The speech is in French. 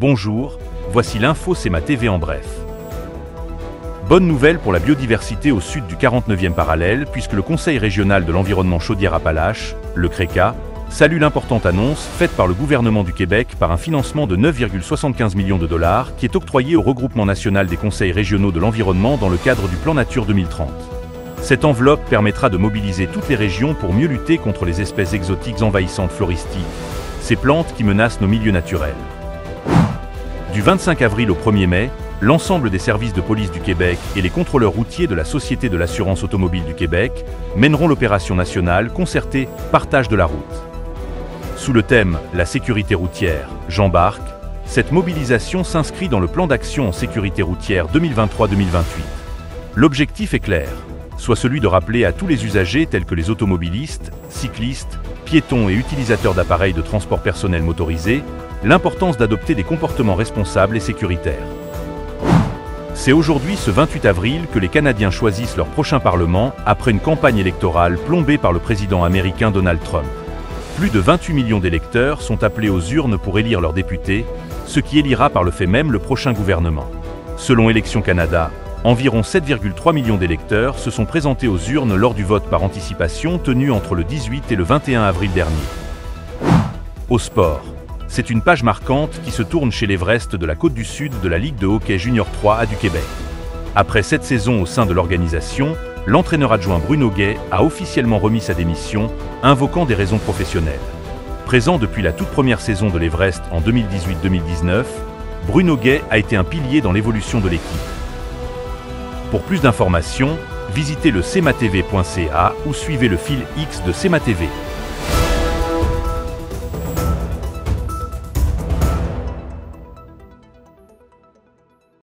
Bonjour, voici l'info CEMA TV en bref. Bonne nouvelle pour la biodiversité au sud du 49e parallèle, puisque le Conseil régional de l'environnement Chaudière-Appalaches, le CRECA, salue l'importante annonce faite par le gouvernement du Québec par un financement de 9,75 millions de dollars qui est octroyé au regroupement national des conseils régionaux de l'environnement dans le cadre du Plan Nature 2030. Cette enveloppe permettra de mobiliser toutes les régions pour mieux lutter contre les espèces exotiques envahissantes floristiques, ces plantes qui menacent nos milieux naturels. Du 25 avril au 1er mai, l'ensemble des services de police du Québec et les contrôleurs routiers de la Société de l'assurance automobile du Québec mèneront l'opération nationale concertée « Partage de la route ». Sous le thème « La sécurité routière, j'embarque », cette mobilisation s'inscrit dans le plan d'action en sécurité routière 2023-2028. L'objectif est clair, soit celui de rappeler à tous les usagers tels que les automobilistes, cyclistes, piétons et utilisateurs d'appareils de transport personnel motorisés, l'importance d'adopter des comportements responsables et sécuritaires. C'est aujourd'hui, ce 28 avril, que les Canadiens choisissent leur prochain Parlement après une campagne électorale plombée par le président américain Donald Trump. Plus de 28 millions d'électeurs sont appelés aux urnes pour élire leurs députés, ce qui élira par le fait même le prochain gouvernement. Selon Élections Canada, environ 7,3 millions d'électeurs se sont présentés aux urnes lors du vote par anticipation tenu entre le 18 et le 21 avril dernier. Au sport, c'est une page marquante qui se tourne chez l'Everest de la Côte-du-Sud de la Ligue de hockey junior 3A du Québec. Après 7 saisons au sein de l'organisation, l'entraîneur adjoint Bruno Guay a officiellement remis sa démission, invoquant des raisons professionnelles. Présent depuis la toute première saison de l'Everest en 2018-2019, Bruno Guay a été un pilier dans l'évolution de l'équipe. Pour plus d'informations, visitez le cematv.ca ou suivez le fil X de CEMA TV.